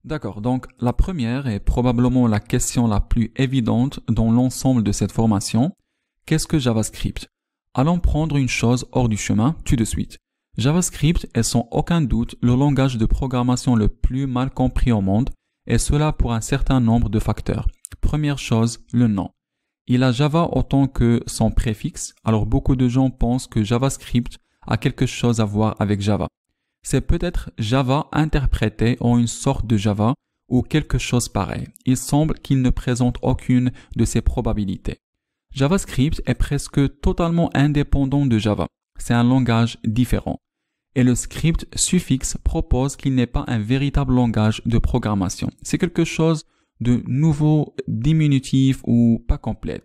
D'accord, donc la première est probablement la question la plus évidente dans l'ensemble de cette formation. Qu'est-ce que JavaScript? Allons prendre une chose hors du chemin tout de suite. JavaScript est sans aucun doute le langage de programmation le plus mal compris au monde, et cela pour un certain nombre de facteurs. Première chose, le nom. Il a Java autant que son préfixe, alors beaucoup de gens pensent que JavaScript a quelque chose à voir avec Java. C'est peut-être Java interprété en une sorte de Java ou quelque chose pareil. Il semble qu'il ne présente aucune de ces probabilités. JavaScript est presque totalement indépendant de Java. C'est un langage différent. Et le script suffixe propose qu'il n'est pas un véritable langage de programmation. C'est quelque chose de nouveau, diminutif ou pas complet.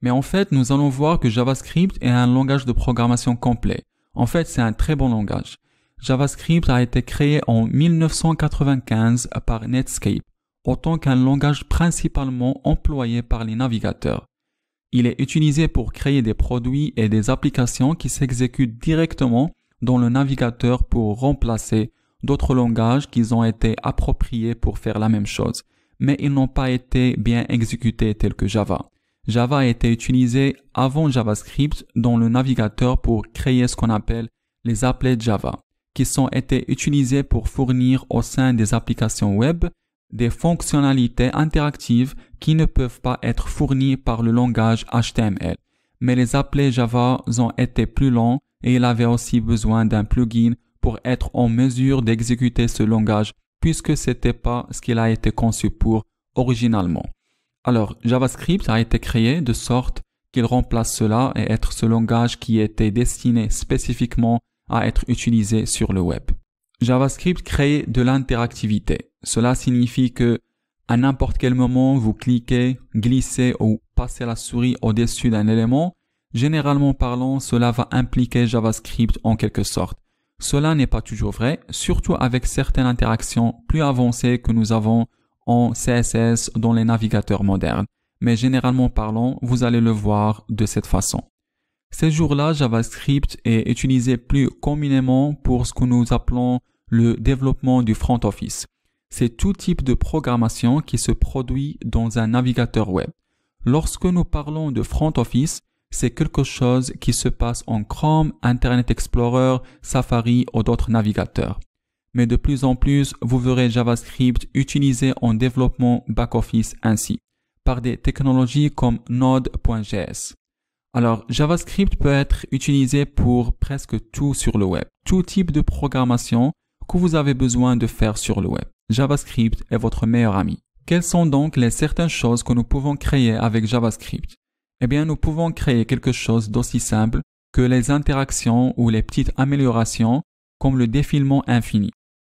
Mais en fait, nous allons voir que JavaScript est un langage de programmation complet. En fait, c'est un très bon langage. JavaScript a été créé en 1995 par Netscape, autant qu'un langage principalement employé par les navigateurs. Il est utilisé pour créer des produits et des applications qui s'exécutent directement dans le navigateur pour remplacer d'autres langages qui ont été appropriés pour faire la même chose, mais ils n'ont pas été bien exécutés tels que Java. Java a été utilisé avant JavaScript dans le navigateur pour créer ce qu'on appelle les applets Java, qui ont été utilisés pour fournir au sein des applications web des fonctionnalités interactives qui ne peuvent pas être fournies par le langage HTML. Mais les applets Java ont été plus longs et il avait aussi besoin d'un plugin pour être en mesure d'exécuter ce langage puisque c'était pas ce qu'il a été conçu pour originalement. Alors, JavaScript a été créé de sorte qu'il remplace cela et être ce langage qui était destiné spécifiquement à être utilisé sur le web. JavaScript crée de l'interactivité. Cela signifie que à n'importe quel moment vous cliquez, glissez ou passez la souris au-dessus d'un élément, généralement parlant, cela va impliquer JavaScript en quelque sorte. Cela n'est pas toujours vrai, surtout avec certaines interactions plus avancées que nous avons en CSS dans les navigateurs modernes. Mais généralement parlant, vous allez le voir de cette façon. Ces jours-là, JavaScript est utilisé plus communément pour ce que nous appelons le développement du front office. C'est tout type de programmation qui se produit dans un navigateur web. Lorsque nous parlons de front office, c'est quelque chose qui se passe en Chrome, Internet Explorer, Safari ou d'autres navigateurs. Mais de plus en plus, vous verrez JavaScript utilisé en développement back-office ainsi, par des technologies comme Node.js. Alors, JavaScript peut être utilisé pour presque tout sur le web. Tout type de programmation que vous avez besoin de faire sur le web. JavaScript est votre meilleur ami. Quelles sont donc les certaines choses que nous pouvons créer avec JavaScript? Eh bien, nous pouvons créer quelque chose d'aussi simple que les interactions ou les petites améliorations comme le défilement infini.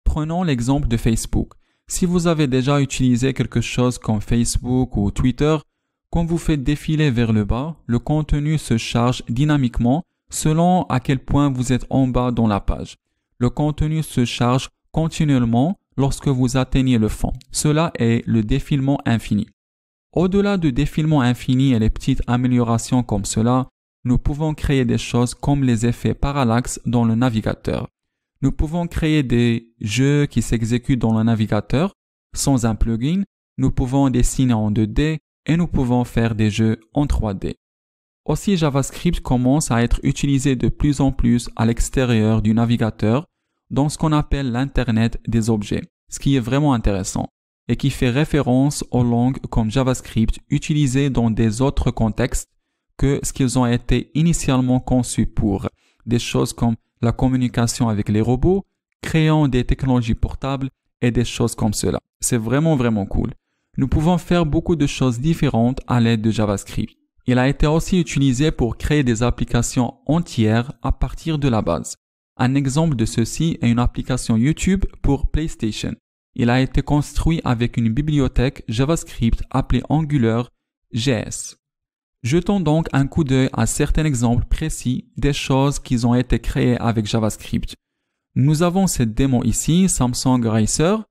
Prenons l'exemple de Facebook. Si vous avez déjà utilisé quelque chose comme Facebook ou Twitter, quand vous faites défiler vers le bas, le contenu se charge dynamiquement selon à quel point vous êtes en bas dans la page. Le contenu se charge continuellement lorsque vous atteignez le fond. Cela est le défilement infini. Au-delà du défilement infini et les petites améliorations comme cela, nous pouvons créer des choses comme les effets parallaxe dans le navigateur. Nous pouvons créer des jeux qui s'exécutent dans le navigateur sans un plugin. Nous pouvons dessiner en 2D et nous pouvons faire des jeux en 3D. Aussi, JavaScript commence à être utilisé de plus en plus à l'extérieur du navigateur dans ce qu'on appelle l'Internet des objets, ce qui est vraiment intéressant et qui fait référence aux langues comme JavaScript utilisées dans des autres contextes que ce qu'ils ont été initialement conçus pour, des choses comme la communication avec les robots, créant des technologies portables et des choses comme cela. C'est vraiment cool. Nous pouvons faire beaucoup de choses différentes à l'aide de JavaScript. Il a été aussi utilisé pour créer des applications entières à partir de la base. Un exemple de ceci est une application YouTube pour PlayStation. Il a été construit avec une bibliothèque JavaScript appelée AngularJS. Jetons donc un coup d'œil à certains exemples précis des choses qui ont été créées avec JavaScript. Nous avons cette démo ici, Samsung Racer,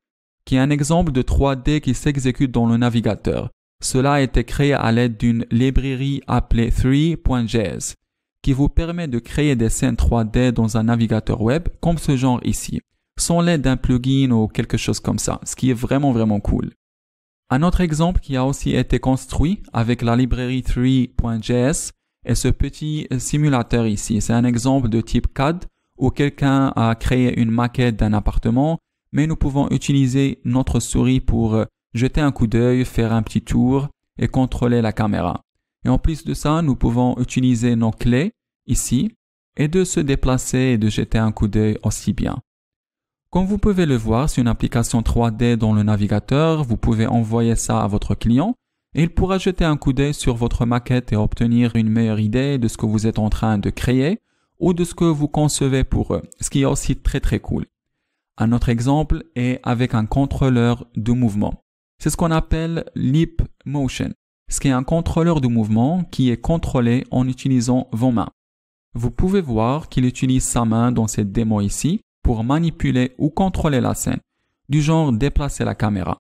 qui est un exemple de 3D qui s'exécute dans le navigateur. Cela a été créé à l'aide d'une librairie appelée 3.js, qui vous permet de créer des scènes 3D dans un navigateur web comme ce genre ici. sans l'aide d'un plugin ou quelque chose comme ça, ce qui est vraiment vraiment cool. Un autre exemple qui a aussi été construit avec la librairie 3.js est ce petit simulateur ici. C'est un exemple de type CAD où quelqu'un a créé une maquette d'un appartement, mais nous pouvons utiliser notre souris pour jeter un coup d'œil, faire un petit tour et contrôler la caméra. Et en plus de ça, nous pouvons utiliser nos clés ici et de se déplacer et de jeter un coup d'œil aussi bien. Comme vous pouvez le voir, c'est une application 3D dans le navigateur. Vous pouvez envoyer ça à votre client et il pourra jeter un coup d'œil sur votre maquette et obtenir une meilleure idée de ce que vous êtes en train de créer ou de ce que vous concevez pour eux, ce qui est aussi très très cool. Un autre exemple est avec un contrôleur de mouvement. C'est ce qu'on appelle Leap Motion, ce qui est un contrôleur de mouvement qui est contrôlé en utilisant vos mains. Vous pouvez voir qu'il utilise sa main dans cette démo ici pour manipuler ou contrôler la scène, du genre déplacer la caméra.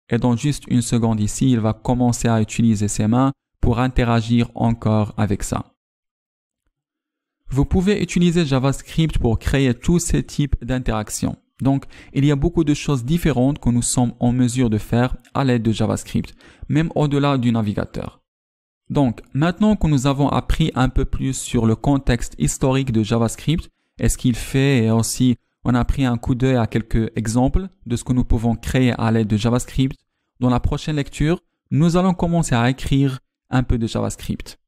Et dans juste une seconde ici, il va commencer à utiliser ses mains pour interagir encore avec ça. Vous pouvez utiliser JavaScript pour créer tous ces types d'interactions. Donc, il y a beaucoup de choses différentes que nous sommes en mesure de faire à l'aide de JavaScript, même au-delà du navigateur. Donc, maintenant que nous avons appris un peu plus sur le contexte historique de JavaScript et ce qu'il fait, et aussi on a pris un coup d'œil à quelques exemples de ce que nous pouvons créer à l'aide de JavaScript, dans la prochaine lecture, nous allons commencer à écrire un peu de JavaScript.